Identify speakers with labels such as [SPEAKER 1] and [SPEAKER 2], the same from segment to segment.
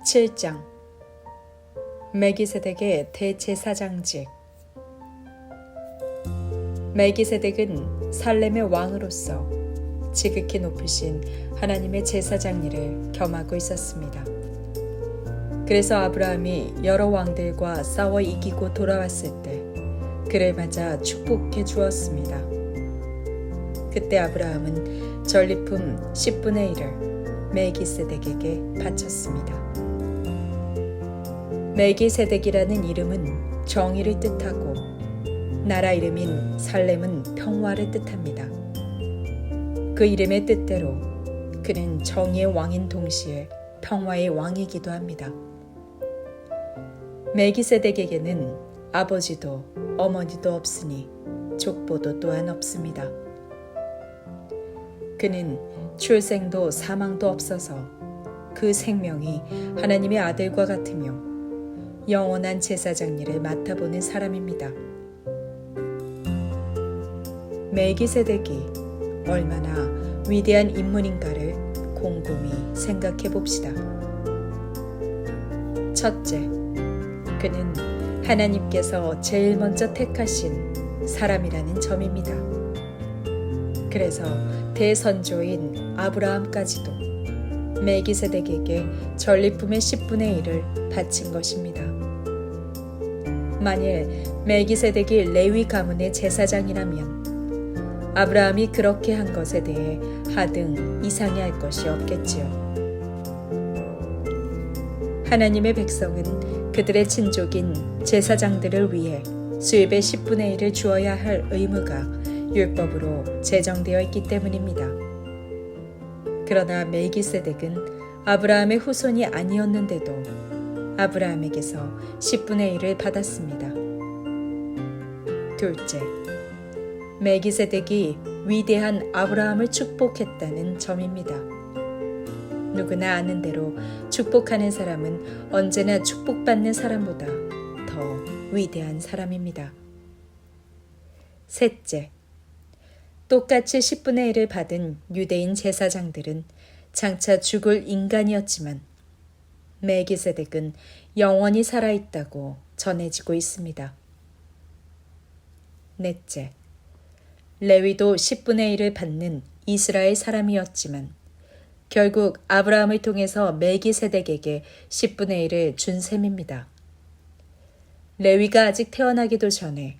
[SPEAKER 1] 7장 멜기세덱의 대제사장직. 멜기세덱은 살렘의 왕으로서 지극히 높으신 하나님의 제사장 일을 겸하고 있었습니다. 그래서 아브라함이 여러 왕들과 싸워 이기고 돌아왔을 때 그를 맞아 축복해 주었습니다. 그때 아브라함은 전리품 10분의 1을 멜기세덱에게 바쳤습니다. 멜기세덱이라는 이름은 정의를 뜻하고 나라 이름인 살렘은 평화를 뜻합니다. 그 이름의 뜻대로 그는 정의의 왕인 동시에 평화의 왕이기도 합니다. 멜기세덱에게는 아버지도 어머니도 없으니 족보도 또한 없습니다. 그는 출생도 사망도 없어서 그 생명이 하나님의 아들과 같으며 영원한 제사장 일을 맡아보는 사람입니다. 멜기세덱이 얼마나 위대한 인물인가를 곰곰이 생각해 봅시다. 첫째, 그는 하나님께서 제일 먼저 택하신 사람이라는 점입니다. 그래서 대선조인 아브라함까지도 멜기세덱에게 전리품의 10분의 1을 바친 것입니다. 만일 멜기세덱이 레위 가문의 제사장이라면 아브라함이 그렇게 한 것에 대해 하등 이상해할 것이 없겠지요. 하나님의 백성은 그들의 친족인 제사장들을 위해 수입의 10분의 1을 주어야 할 의무가 율법으로 제정되어 있기 때문입니다. 그러나 멜기세덱은 아브라함의 후손이 아니었는데도 아브라함에게서 10분의 1을 받았습니다. 둘째, 멜기세덱이 위대한 아브라함을 축복했다는 점입니다. 누구나 아는 대로 축복하는 사람은 언제나 축복받는 사람보다 더 위대한 사람입니다. 셋째, 똑같이 10분의 1을 받은 유대인 제사장들은 장차 죽을 인간이었지만 멜기세덱은 영원히 살아있다고 전해지고 있습니다. 넷째, 레위도 10분의 1을 받는 이스라엘 사람이었지만 결국 아브라함을 통해서 멜기세덱에게 10분의 1을 준 셈입니다. 레위가 아직 태어나기도 전에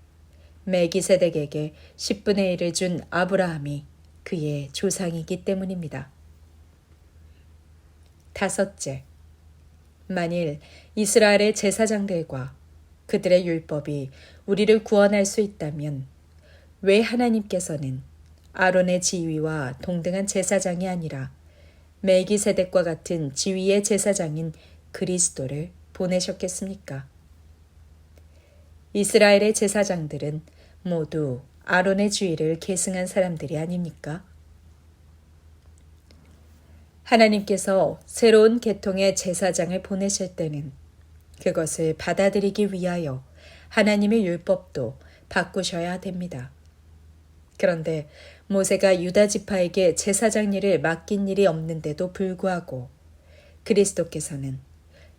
[SPEAKER 1] 멜기세덱에게 10분의 1을 준 아브라함이 그의 조상이기 때문입니다. 다섯째, 만일 이스라엘의 제사장들과 그들의 율법이 우리를 구원할 수 있다면 왜 하나님께서는 아론의 지위와 동등한 제사장이 아니라 멜기세덱과 같은 지위의 제사장인 그리스도를 보내셨겠습니까? 이스라엘의 제사장들은 모두 아론의 주의를 계승한 사람들이 아닙니까? 하나님께서 새로운 계통의 제사장을 보내실 때는 그것을 받아들이기 위하여 하나님의 율법도 바꾸셔야 됩니다. 그런데 모세가 유다 지파에게 제사장 일을 맡긴 일이 없는데도 불구하고 그리스도께서는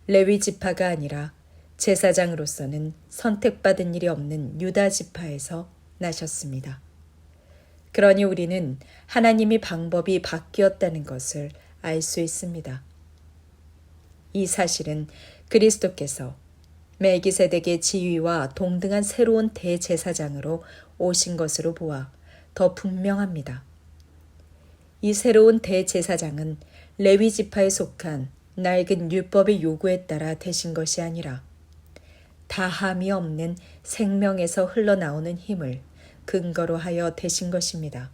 [SPEAKER 1] 레위 지파가 아니라 제사장으로서는 선택받은 일이 없는 유다 지파에서 나셨습니다. 그러니 우리는 하나님의 방법이 바뀌었다는 것을 알 수 있습니다. 이 사실은 그리스도께서 멜기세덱의 지위와 동등한 새로운 대제사장으로 오신 것으로 보아 더 분명합니다. 이 새로운 대제사장은 레위 지파에 속한 낡은 율법의 요구에 따라 되신 것이 아니라 다함이 없는 생명에서 흘러나오는 힘을 근거로 하여 되신 것입니다.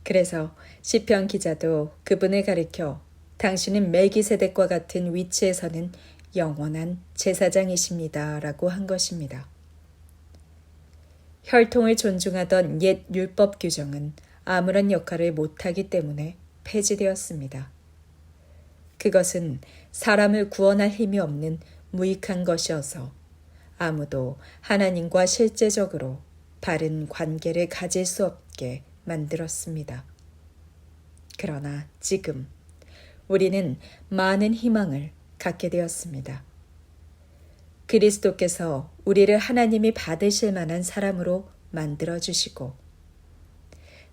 [SPEAKER 1] 그래서 시편 기자도 그분을 가리켜 당신은 멜기세덱과 같은 위치에서는 영원한 제사장이십니다 라고 한 것입니다. 혈통을 존중하던 옛 율법 규정은 아무런 역할을 못하기 때문에 폐지되었습니다. 그것은 사람을 구원할 힘이 없는 무익한 것이어서 아무도 하나님과 실제적으로 바른 관계를 가질 수 없게 만들었습니다. 그러나 지금 우리는 많은 희망을 갖게 되었습니다. 그리스도께서 우리를 하나님이 받으실 만한 사람으로 만들어 주시고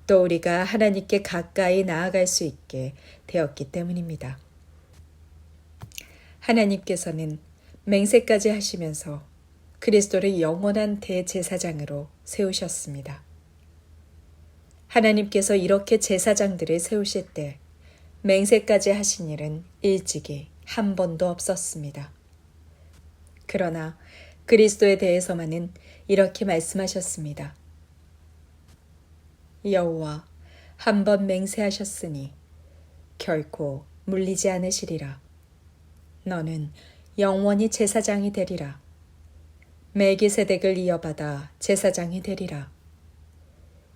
[SPEAKER 1] 또 우리가 하나님께 가까이 나아갈 수 있게 되었기 때문입니다. 하나님께서는 맹세까지 하시면서 그리스도를 영원한 대제사장으로 세우셨습니다. 하나님께서 이렇게 제사장들을 세우실 때 맹세까지 하신 일은 일찍이 한 번도 없었습니다. 그러나 그리스도에 대해서만은 이렇게 말씀하셨습니다. 여호와 한 번 맹세하셨으니 결코 물리지 않으시리라. 너는 영원히 제사장이 되리라. 멜기세덱을 이어받아 제사장이 되리라.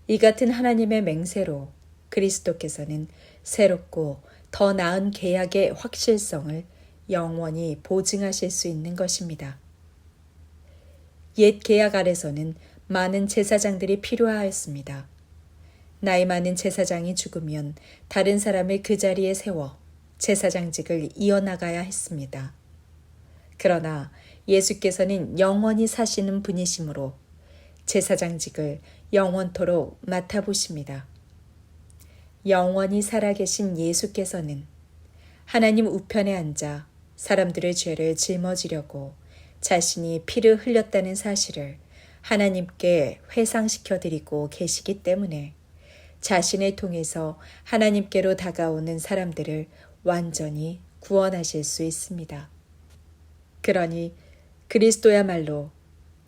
[SPEAKER 1] 이 같은 하나님의 맹세로 그리스도께서는 새롭고 더 나은 계약의 확실성을 영원히 보증하실 수 있는 것입니다. 옛 계약 아래서는 많은 제사장들이 필요하였습니다. 나이 많은 제사장이 죽으면 다른 사람을 그 자리에 세워 제사장직을 이어나가야 했습니다. 그러나 예수께서는 영원히 사시는 분이시므로 제사장직을 영원토록 맡아보십니다. 영원히 살아계신 예수께서는 하나님 우편에 앉아 사람들의 죄를 짊어지려고 자신이 피를 흘렸다는 사실을 하나님께 회상시켜 드리고 계시기 때문에 자신을 통해서 하나님께로 다가오는 사람들을 완전히 구원하실 수 있습니다. 그러니 그리스도야말로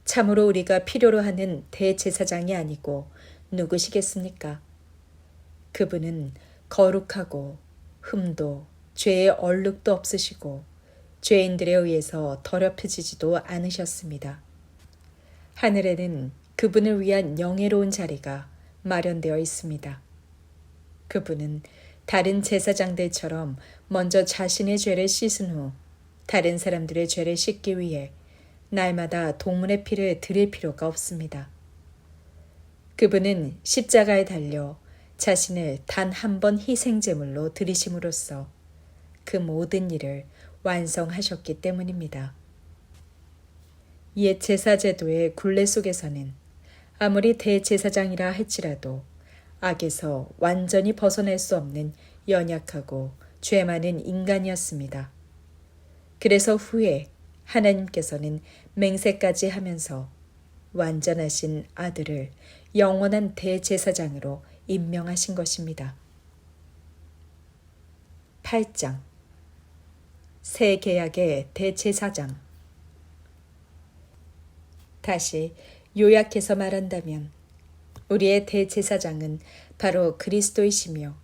[SPEAKER 1] 참으로 우리가 필요로 하는 대제사장이 아니고 누구시겠습니까? 그분은 거룩하고 흠도 죄의 얼룩도 없으시고 죄인들에 의해서 더럽혀지지도 않으셨습니다. 하늘에는 그분을 위한 영예로운 자리가 마련되어 있습니다. 그분은 다른 제사장들처럼 먼저 자신의 죄를 씻은 후 다른 사람들의 죄를 씻기 위해 날마다 동물의 피를 드릴 필요가 없습니다. 그분은 십자가에 달려 자신을 단 한 번 희생제물로 드리심으로써 그 모든 일을 완성하셨기 때문입니다. 옛 제사제도의 굴레 속에서는 아무리 대제사장이라 할지라도 악에서 완전히 벗어날 수 없는 연약하고 죄 많은 인간이었습니다. 그래서 후에 하나님께서는 맹세까지 하면서 완전하신 아들을 영원한 대제사장으로 임명하신 것입니다. 8장 새 계약의 대제사장. 다시 요약해서 말한다면 우리의 대제사장은 바로 그리스도이시며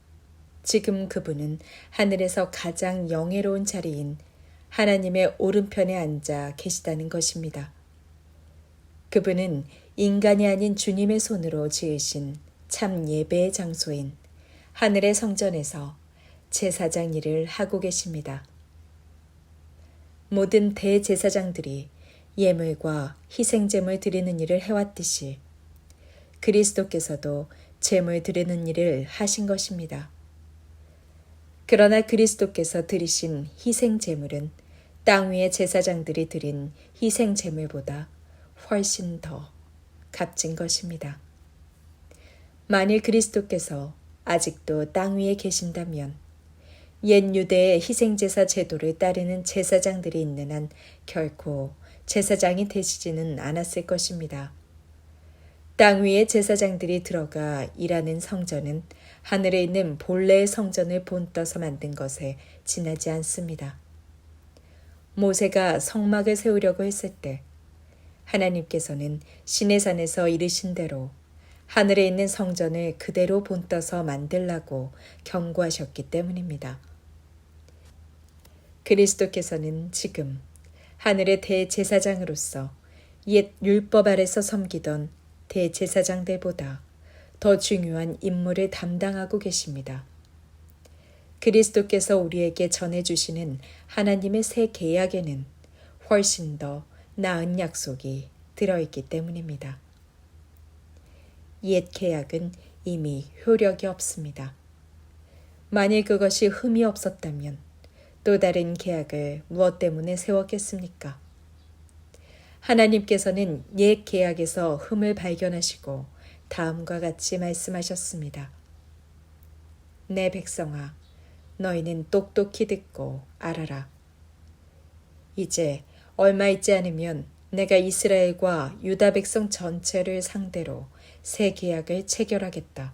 [SPEAKER 1] 지금 그분은 하늘에서 가장 영예로운 자리인 하나님의 오른편에 앉아 계시다는 것입니다. 그분은 인간이 아닌 주님의 손으로 지으신 참 예배의 장소인 하늘의 성전에서 제사장 일을 하고 계십니다. 모든 대제사장들이 예물과 희생제물 드리는 일을 해왔듯이 그리스도께서도 제물 드리는 일을 하신 것입니다. 그러나 그리스도께서 드리신 희생제물은 땅 위의 제사장들이 드린 희생제물보다 훨씬 더 값진 것입니다. 만일 그리스도께서 아직도 땅 위에 계신다면 옛 유대의 희생제사 제도를 따르는 제사장들이 있는 한 결코 제사장이 되시지는 않았을 것입니다. 땅 위에 제사장들이 들어가 일하는 성전은 하늘에 있는 본래의 성전을 본떠서 만든 것에 지나지 않습니다. 모세가 성막을 세우려고 했을 때 하나님께서는 시내산에서 이르신 대로 하늘에 있는 성전을 그대로 본떠서 만들라고 경고하셨기 때문입니다. 그리스도께서는 지금 하늘의 대제사장으로서 옛 율법 아래서 섬기던 대제사장들보다 더 중요한 임무를 담당하고 계십니다. 그리스도께서 우리에게 전해주시는 하나님의 새 계약에는 훨씬 더 나은 약속이 들어있기 때문입니다. 옛 계약은 이미 효력이 없습니다. 만일 그것이 흠이 없었다면 또 다른 계약을 무엇 때문에 세웠겠습니까? 하나님께서는 옛 계약에서 흠을 발견하시고 다음과 같이 말씀하셨습니다. 내 백성아, 너희는 똑똑히 듣고 알아라. 이제 얼마 있지 않으면 내가 이스라엘과 유다 백성 전체를 상대로 새 계약을 체결하겠다.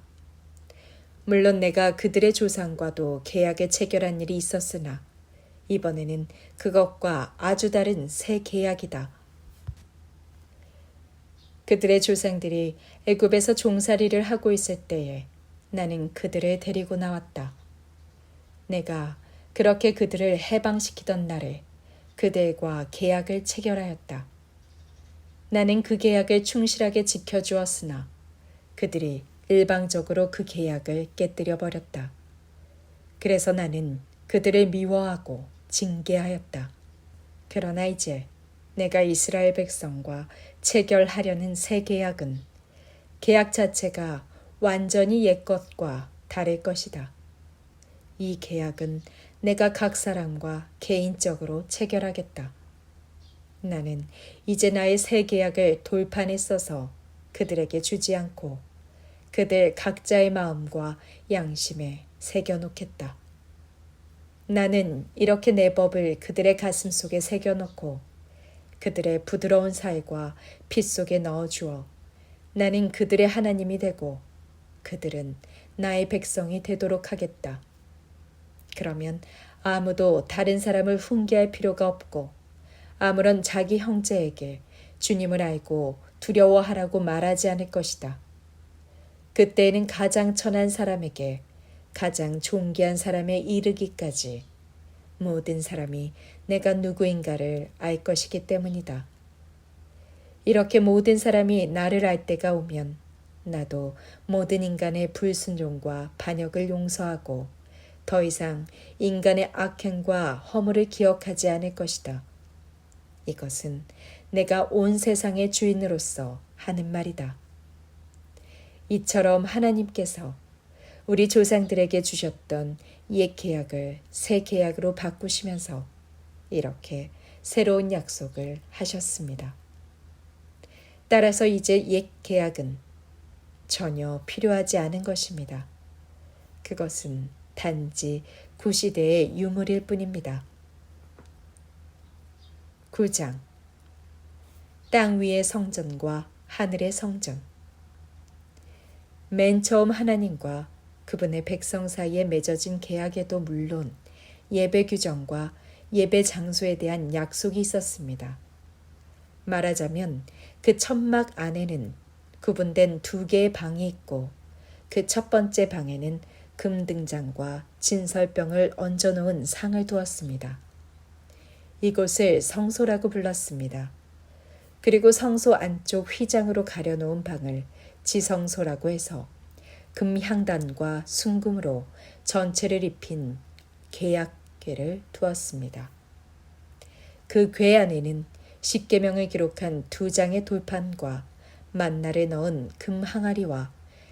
[SPEAKER 1] 물론 내가 그들의 조상과도 계약을 체결한 일이 있었으나 이번에는 그것과 아주 다른 새 계약이다. 그들의 조상들이 애굽에서 종살이를 하고 있을 때에 나는 그들을 데리고 나왔다. 내가 그렇게 그들을 해방시키던 날에 그들과 계약을 체결하였다. 나는 그 계약을 충실하게 지켜주었으나 그들이 일방적으로 그 계약을 깨뜨려 버렸다. 그래서 나는 그들을 미워하고 징계하였다. 그러나 이제 내가 이스라엘 백성과 체결하려는 새 계약은 계약 자체가 완전히 옛 것과 다를 것이다. 이 계약은 내가 각 사람과 개인적으로 체결하겠다. 나는 이제 나의 새 계약을 돌판에 써서 그들에게 주지 않고 그들 각자의 마음과 양심에 새겨놓겠다. 나는 이렇게 내 법을 그들의 가슴 속에 새겨놓고 그들의 부드러운 살과 피 속에 넣어주어 나는 그들의 하나님이 되고 그들은 나의 백성이 되도록 하겠다. 그러면 아무도 다른 사람을 훈계할 필요가 없고 아무런 자기 형제에게 주님을 알고 두려워하라고 말하지 않을 것이다. 그때에는 가장 천한 사람에게 가장 존귀한 사람에 이르기까지 모든 사람이 내가 누구인가를 알 것이기 때문이다. 이렇게 모든 사람이 나를 알 때가 오면 나도 모든 인간의 불순종과 반역을 용서하고 더 이상 인간의 악행과 허물을 기억하지 않을 것이다. 이것은 내가 온 세상의 주인으로서 하는 말이다. 이처럼 하나님께서 우리 조상들에게 주셨던 옛 계약을 새 계약으로 바꾸시면서 이렇게 새로운 약속을 하셨습니다. 따라서 이제 옛 계약은 전혀 필요하지 않은 것입니다. 그것은 단지 구시대의 유물일 뿐입니다. 9장 땅 위의 성전과 하늘의 성전. 맨 처음 하나님과 그분의 백성 사이에 맺어진 계약에도 물론 예배 규정과 예배 장소에 대한 약속이 있었습니다. 말하자면 그 천막 안에는 구분된 2개의 방이 있고 그 첫 번째 방에는 금등잔과 진설병을 얹어놓은 상을 두었습니다. 이곳을 성소라고 불렀습니다. 그리고 성소 안쪽 휘장으로 가려놓은 방을 지성소라고 해서 금향단과 순금으로 전체를 입힌 계약궤를 두었습니다. 그 궤 안에는 십계명을 기록한 2장의 돌판과 만나를 넣은 금 항아리와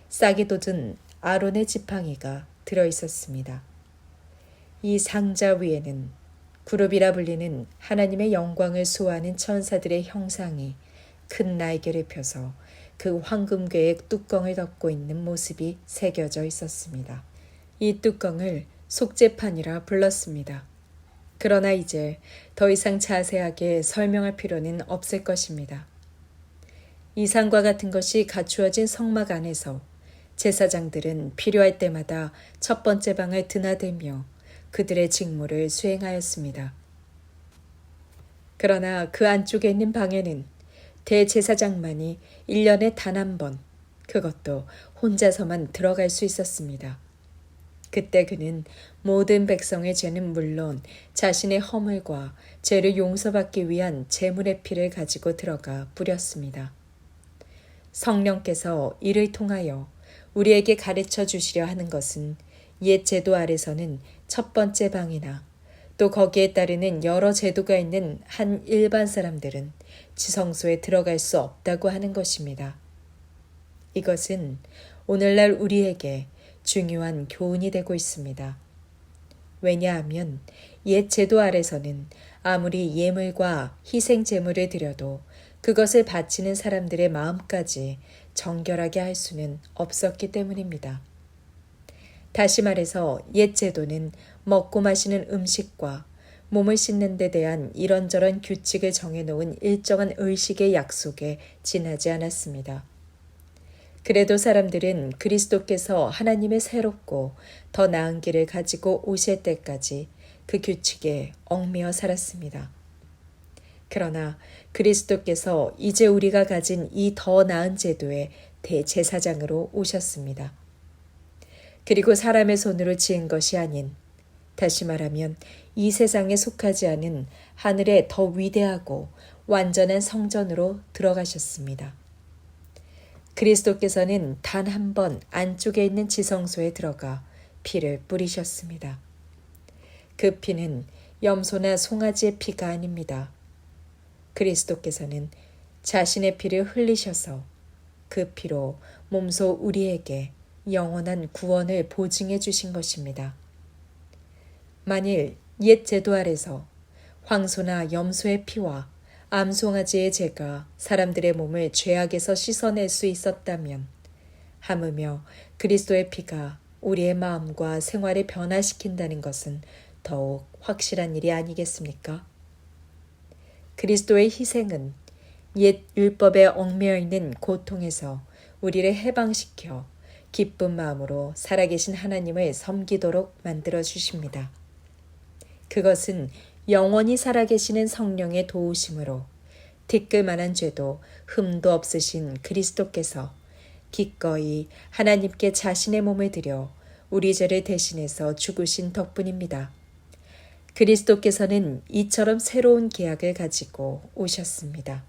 [SPEAKER 1] 싹이 돋은 아론의 지팡이가 들어있었습니다. 이 상자 위에는 구룹이라 불리는 하나님의 영광을 수호하는 천사들의 형상이 큰 날개를 펴서 그 황금궤의 뚜껑을 덮고 있는 모습이 새겨져 있었습니다. 이 뚜껑을 속죄판이라 불렀습니다. 그러나 이제 더 이상 자세하게 설명할 필요는 없을 것입니다. 이 상과 같은 것이 갖추어진 성막 안에서 제사장들은 필요할 때마다 첫 번째 방을 드나들며 그들의 직무를 수행하였습니다. 그러나 그 안쪽에 있는 방에는 대제사장만이 1년에 단 한 번, 그것도 혼자서만 들어갈 수 있었습니다. 그때 그는 모든 백성의 죄는 물론 자신의 허물과 죄를 용서받기 위한 제물의 피를 가지고 들어가 뿌렸습니다. 성령께서 이를 통하여 우리에게 가르쳐 주시려 하는 것은 옛 제도 아래서는 첫 번째 방이나 또 거기에 따르는 여러 제도가 있는 한 일반 사람들은 지성소에 들어갈 수 없다고 하는 것입니다. 이것은 오늘날 우리에게 중요한 교훈이 되고 있습니다. 왜냐하면 옛 제도 아래서는 아무리 예물과 희생 제물을 드려도 그것을 바치는 사람들의 마음까지 정결하게 할 수는 없었기 때문입니다. 다시 말해서 옛 제도는 먹고 마시는 음식과 몸을 씻는 데 대한 이런저런 규칙을 정해놓은 일정한 의식의 약속에 지나지 않았습니다. 그래도 사람들은 그리스도께서 하나님의 새롭고 더 나은 길을 가지고 오실 때까지 그 규칙에 얽매여 살았습니다. 그러나 그리스도께서 이제 우리가 가진 이 더 나은 제도의 대제사장으로 오셨습니다. 그리고 사람의 손으로 지은 것이 아닌, 다시 말하면 이 세상에 속하지 않은 하늘의 더 위대하고 완전한 성전으로 들어가셨습니다. 그리스도께서는 단 한 번 안쪽에 있는 지성소에 들어가 피를 뿌리셨습니다. 그 피는 염소나 송아지의 피가 아닙니다. 그리스도께서는 자신의 피를 흘리셔서 그 피로 몸소 우리에게 영원한 구원을 보증해 주신 것입니다. 만일 옛 제도 아래서 황소나 염소의 피와 암송아지의 제가 사람들의 몸을 죄악에서 씻어낼 수 있었다면 하물며 그리스도의 피가 우리의 마음과 생활을 변화시킨다는 것은 더욱 확실한 일이 아니겠습니까? 그리스도의 희생은 옛 율법에 얽매여 있는 고통에서 우리를 해방시켜 기쁜 마음으로 살아계신 하나님을 섬기도록 만들어 주십니다. 그것은 영원히 살아계시는 성령의 도우심으로 티끌만한 죄도 흠도 없으신 그리스도께서 기꺼이 하나님께 자신의 몸을 드려 우리 죄를 대신해서 죽으신 덕분입니다. 그리스도께서는 이처럼 새로운 계약을 가지고 오셨습니다.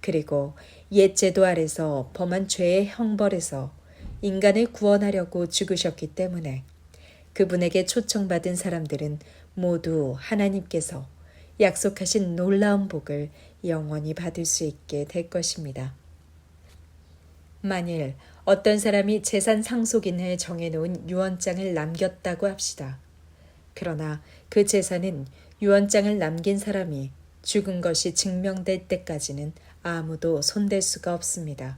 [SPEAKER 1] 그리고 옛 제도 아래서 범한 죄의 형벌에서 인간을 구원하려고 죽으셨기 때문에 그분에게 초청받은 사람들은 모두 하나님께서 약속하신 놀라운 복을 영원히 받을 수 있게 될 것입니다. 만일 어떤 사람이 재산 상속인을 정해놓은 유언장을 남겼다고 합시다. 그러나 그 재산은 유언장을 남긴 사람이 죽은 것이 증명될 때까지는 아무도 손댈 수가 없습니다.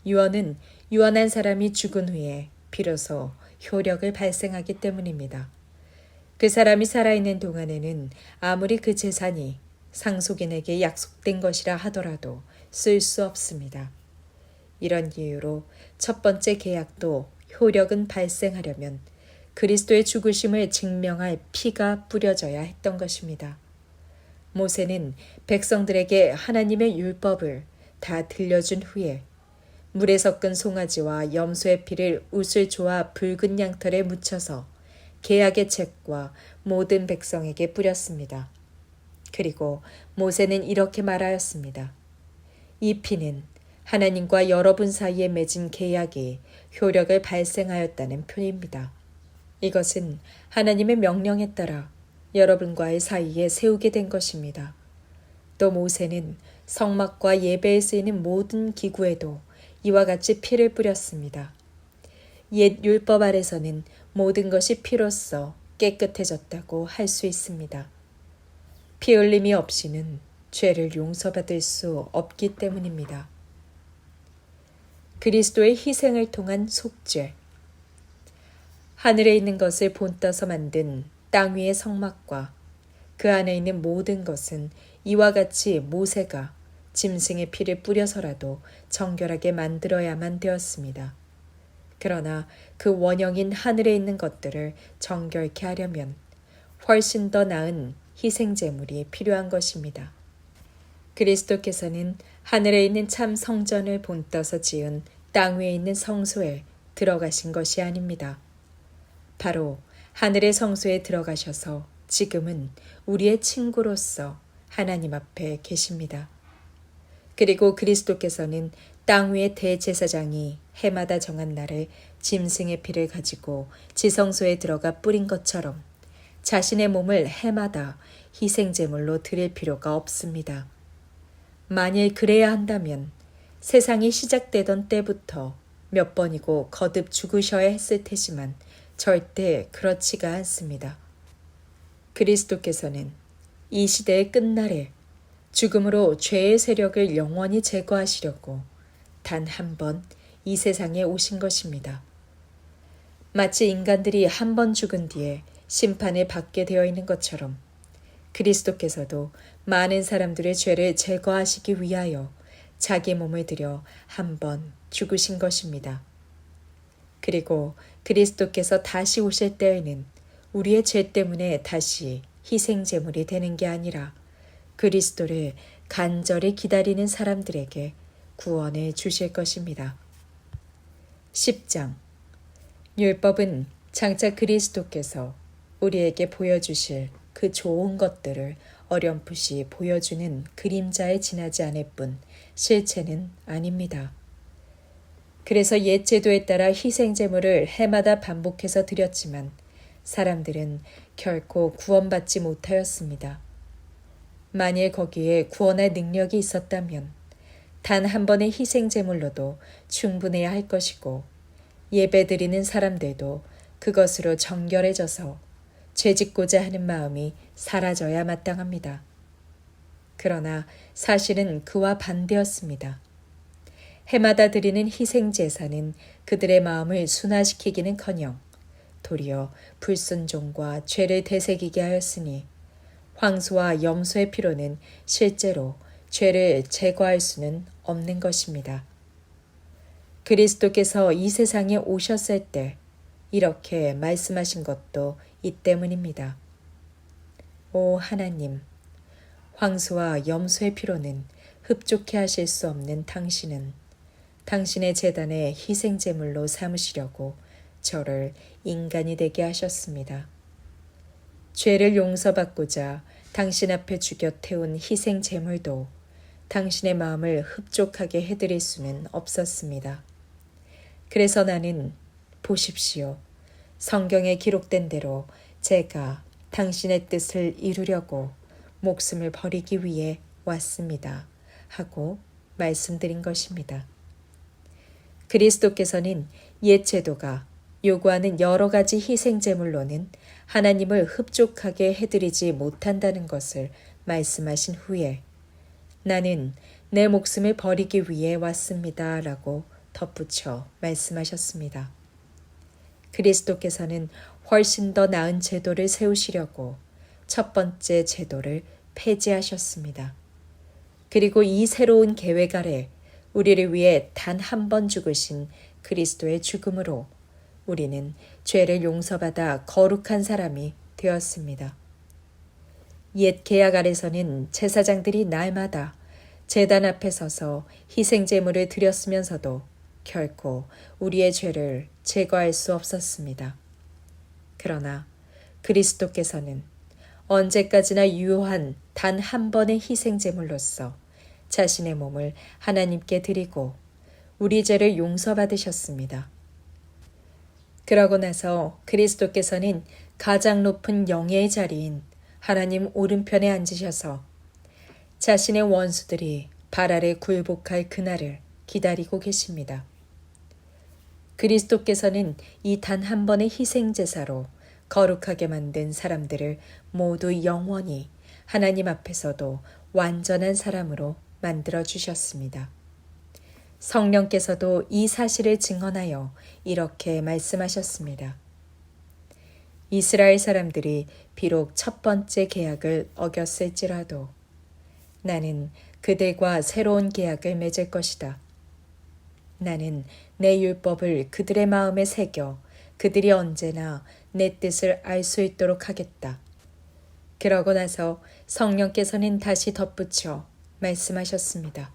[SPEAKER 1] 유언은 유언한 사람이 죽은 후에 비로소 효력을 발생하기 때문입니다. 그 사람이 살아있는 동안에는 아무리 그 재산이 상속인에게 약속된 것이라 하더라도 쓸 수 없습니다. 이런 이유로 첫 번째 계약도 효력은 발생하려면 그리스도의 죽으심을 증명할 피가 뿌려져야 했던 것입니다. 모세는 백성들에게 하나님의 율법을 다 들려준 후에 물에 섞은 송아지와 염소의 피를 웃을 조와 붉은 양털에 묻혀서 계약의 책과 모든 백성에게 뿌렸습니다. 그리고 모세는 이렇게 말하였습니다. 이 피는 하나님과 여러분 사이에 맺은 계약이 효력을 발생하였다는 표입니다. 이것은 하나님의 명령에 따라 여러분과의 사이에 세우게 된 것입니다. 또 모세는 성막과 예배에 쓰이는 모든 기구에도 이와 같이 피를 뿌렸습니다. 옛 율법 아래서는 모든 것이 피로써 깨끗해졌다고 할 수 있습니다. 피 흘림이 없이는 죄를 용서받을 수 없기 때문입니다. 그리스도의 희생을 통한 속죄. 하늘에 있는 것을 본떠서 만든 땅 위의 성막과 그 안에 있는 모든 것은 이와 같이 모세가 짐승의 피를 뿌려서라도 정결하게 만들어야만 되었습니다. 그러나 그 원형인 하늘에 있는 것들을 정결케 하려면 훨씬 더 나은 희생제물이 필요한 것입니다. 그리스도께서는 하늘에 있는 참 성전을 본떠서 지은 땅 위에 있는 성소에 들어가신 것이 아닙니다. 바로 하늘의 성소에 들어가셔서 지금은 우리의 친구로서 하나님 앞에 계십니다. 그리고 그리스도께서는 땅 위의 대제사장이 해마다 정한 날에 짐승의 피를 가지고 지성소에 들어가 뿌린 것처럼 자신의 몸을 해마다 희생제물로 드릴 필요가 없습니다. 만일 그래야 한다면 세상이 시작되던 때부터 몇 번이고 거듭 죽으셔야 했을 테지만 절대 그렇지가 않습니다. 그리스도께서는 이 시대의 끝날에 죽음으로 죄의 세력을 영원히 제거하시려고 단 한 번 이 세상에 오신 것입니다. 마치 인간들이 한 번 죽은 뒤에 심판을 받게 되어 있는 것처럼 그리스도께서도 많은 사람들의 죄를 제거하시기 위하여 자기 몸을 들여 한 번 죽으신 것입니다. 그리고 그리스도께서 다시 오실 때에는 우리의 죄 때문에 다시 희생제물이 되는 게 아니라 그리스도를 간절히 기다리는 사람들에게 구원을 주실 것입니다. 10장 율법은 장차 그리스도께서 우리에게 보여주실 그 좋은 것들을 어렴풋이 보여주는 그림자에 지나지 않을 뿐 실체는 아닙니다. 그래서 옛 제도에 따라 희생제물을 해마다 반복해서 드렸지만 사람들은 결코 구원받지 못하였습니다. 만일 거기에 구원할 능력이 있었다면 단 한 번의 희생제물로도 충분해야 할 것이고 예배드리는 사람들도 그것으로 정결해져서 죄짓고자 하는 마음이 사라져야 마땅합니다. 그러나 사실은 그와 반대였습니다. 해마다 드리는 희생제사는 그들의 마음을 순화시키기는커녕 도리어 불순종과 죄를 되새기게 하였으니 황소와 염소의 피로는 실제로 죄를 제거할 수는 없는 것입니다. 그리스도께서 이 세상에 오셨을 때 이렇게 말씀하신 것도 이 때문입니다. 오 하나님, 황소와 염소의 피로는 흡족해 하실 수 없는 당신은 당신의 제단의 희생제물로 삼으시려고 저를 인간이 되게 하셨습니다. 죄를 용서받고자 당신 앞에 죽여 태운 희생제물도 당신의 마음을 흡족하게 해드릴 수는 없었습니다. 그래서 나는 보십시오. 성경에 기록된 대로 제가 당신의 뜻을 이루려고 목숨을 버리기 위해 왔습니다. 하고 말씀드린 것입니다. 그리스도께서는 옛 제도가 요구하는 여러 가지 희생제물로는 하나님을 흡족하게 해드리지 못한다는 것을 말씀하신 후에 나는 내 목숨을 버리기 위해 왔습니다. 라고 덧붙여 말씀하셨습니다. 그리스도께서는 훨씬 더 나은 제도를 세우시려고 첫 번째 제도를 폐지하셨습니다. 그리고 이 새로운 계획 아래 우리를 위해 단 한 번 죽으신 그리스도의 죽음으로 우리는 죄를 용서받아 거룩한 사람이 되었습니다. 옛 계약 아래서는 제사장들이 날마다 제단 앞에 서서 희생제물을 드렸으면서도 결코 우리의 죄를 제거할 수 없었습니다. 그러나 그리스도께서는 언제까지나 유효한 단 한 번의 희생제물로서 자신의 몸을 하나님께 드리고 우리 죄를 용서받으셨습니다. 그러고 나서 그리스도께서는 가장 높은 영예의 자리인 하나님 오른편에 앉으셔서 자신의 원수들이 발 아래 굴복할 그날을 기다리고 계십니다. 그리스도께서는 이 단 한 번의 희생제사로 거룩하게 만든 사람들을 모두 영원히 하나님 앞에서도 완전한 사람으로 만들어 주셨습니다. 성령께서도 이 사실을 증언하여 이렇게 말씀하셨습니다. 이스라엘 사람들이 비록 첫 번째 계약을 어겼을지라도 나는 그들과 새로운 계약을 맺을 것이다. 나는 내 율법을 그들의 마음에 새겨 그들이 언제나 내 뜻을 알 수 있도록 하겠다. 그러고 나서 성령께서는 다시 덧붙여 말씀하셨습니다.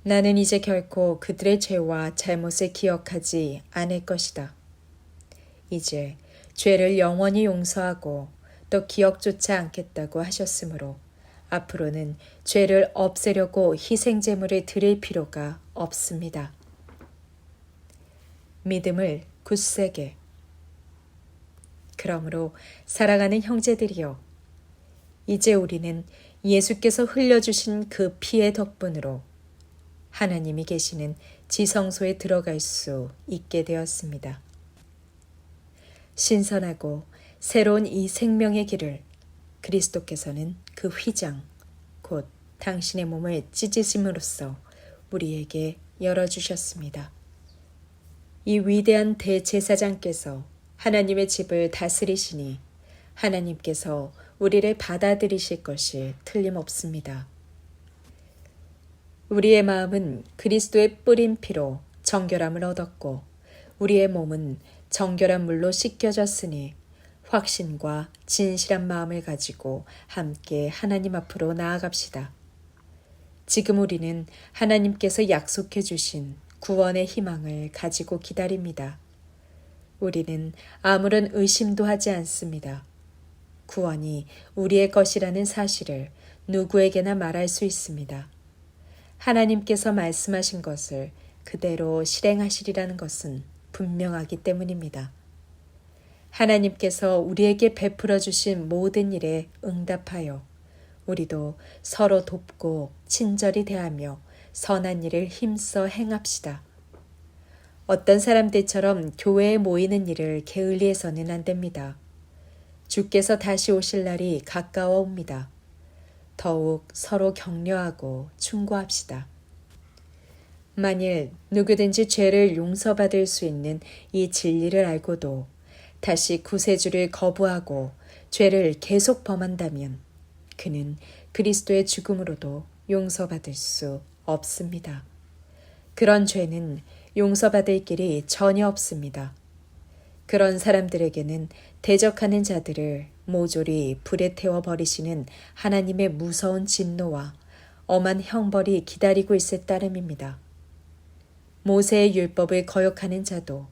[SPEAKER 1] 나는 이제 결코 그들의 죄와 잘못을 기억하지 않을 것이다. 이제 죄를 영원히 용서하고 또 기억조차 않겠다고 하셨으므로 앞으로는 죄를 없애려고 희생제물을 드릴 필요가 없습니다. 믿음을 굳세게. 그러므로 사랑하는 형제들이여, 이제 우리는 예수께서 흘려주신 그 피의 덕분으로 하나님이 계시는 지성소에 들어갈 수 있게 되었습니다. 신선하고 새로운 이 생명의 길을 그리스도께서는 그 휘장, 곧 당신의 몸을 찢으심으로써 우리에게 열어주셨습니다. 이 위대한 대제사장께서 하나님의 집을 다스리시니 하나님께서 우리를 받아들이실 것이 틀림없습니다. 우리의 마음은 그리스도의 뿌린 피로 정결함을 얻었고 우리의 몸은 정결한 물로 씻겨졌으니 확신과 진실한 마음을 가지고 함께 하나님 앞으로 나아갑시다. 지금 우리는 하나님께서 약속해 주신 구원의 희망을 가지고 기다립니다. 우리는 아무런 의심도 하지 않습니다. 구원이 우리의 것이라는 사실을 누구에게나 말할 수 있습니다. 하나님께서 말씀하신 것을 그대로 실행하시리라는 것은 분명하기 때문입니다. 하나님께서 우리에게 베풀어 주신 모든 일에 응답하여 우리도 서로 돕고 친절히 대하며 선한 일을 힘써 행합시다. 어떤 사람들처럼 교회에 모이는 일을 게을리해서는 안 됩니다. 주께서 다시 오실 날이 가까워 옵니다. 더욱 서로 격려하고 충고합시다. 만일 누구든지 죄를 용서받을 수 있는 이 진리를 알고도 다시 구세주를 거부하고 죄를 계속 범한다면 그는 그리스도의 죽음으로도 용서받을 수 없습니다. 그런 죄는 용서받을 길이 전혀 없습니다. 그런 사람들에게는 대적하는 자들을 모조리 불에 태워 버리시는 하나님의 무서운 진노와 엄한 형벌이 기다리고 있을 따름입니다. 모세의 율법을 거역하는 자도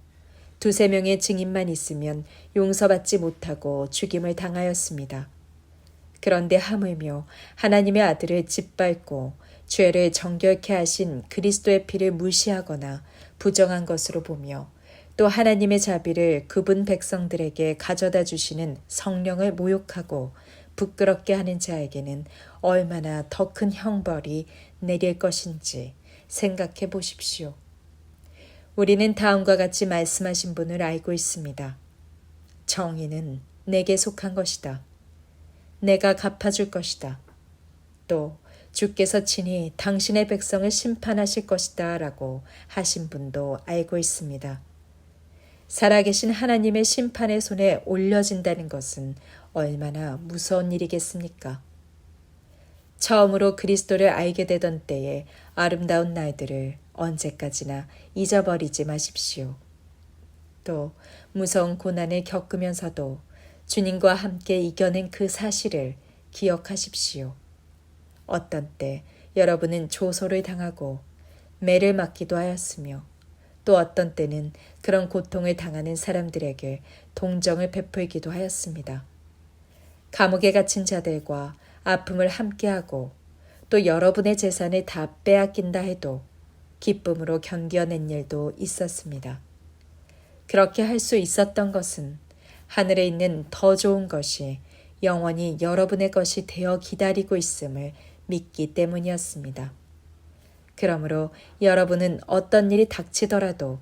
[SPEAKER 1] 두세 명의 증인만 있으면 용서받지 못하고 죽임을 당하였습니다. 그런데 하물며 하나님의 아들을 짓밟고 죄를 정결케 하신 그리스도의 피를 무시하거나 부정한 것으로 보며 또 하나님의 자비를 그분 백성들에게 가져다 주시는 성령을 모욕하고 부끄럽게 하는 자에게는 얼마나 더 큰 형벌이 내릴 것인지 생각해 보십시오. 우리는 다음과 같이 말씀하신 분을 알고 있습니다. 정의는 내게 속한 것이다. 내가 갚아줄 것이다. 또 주께서 친히 당신의 백성을 심판하실 것이다 라고 하신 분도 알고 있습니다. 살아계신 하나님의 심판의 손에 올려진다는 것은 얼마나 무서운 일이겠습니까? 처음으로 그리스도를 알게 되던 때의 아름다운 날들을 언제까지나 잊어버리지 마십시오. 또 무서운 고난을 겪으면서도 주님과 함께 이겨낸 그 사실을 기억하십시오. 어떤 때 여러분은 조소를 당하고 매를 맞기도 하였으며 또 어떤 때는 그런 고통을 당하는 사람들에게 동정을 베풀기도 하였습니다. 감옥에 갇힌 자들과 아픔을 함께하고 또 여러분의 재산을 다 빼앗긴다 해도 기쁨으로 견뎌낸 일도 있었습니다. 그렇게 할 수 있었던 것은 하늘에 있는 더 좋은 것이 영원히 여러분의 것이 되어 기다리고 있음을 믿기 때문이었습니다. 그러므로 여러분은 어떤 일이 닥치더라도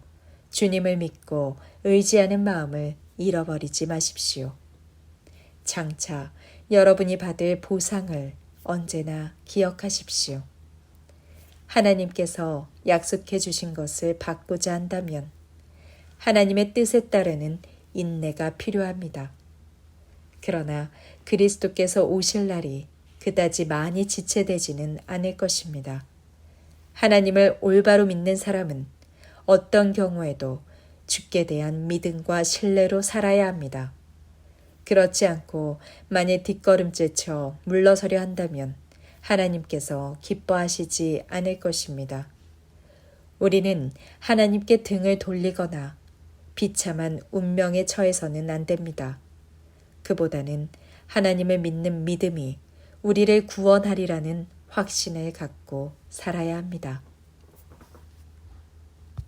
[SPEAKER 1] 주님을 믿고 의지하는 마음을 잃어버리지 마십시오. 장차 여러분이 받을 보상을 언제나 기억하십시오. 하나님께서 약속해 주신 것을 받고자 한다면 하나님의 뜻에 따르는 인내가 필요합니다. 그러나 그리스도께서 오실 날이 그다지 많이 지체되지는 않을 것입니다. 하나님을 올바로 믿는 사람은 어떤 경우에도 주께 대한 믿음과 신뢰로 살아야 합니다. 그렇지 않고 만일 뒷걸음질쳐 물러서려 한다면 하나님께서 기뻐하시지 않을 것입니다. 우리는 하나님께 등을 돌리거나 비참한 운명에 처해서는 안 됩니다. 그보다는 하나님을 믿는 믿음이 우리를 구원하리라는 확신을 갖고 살아야 합니다.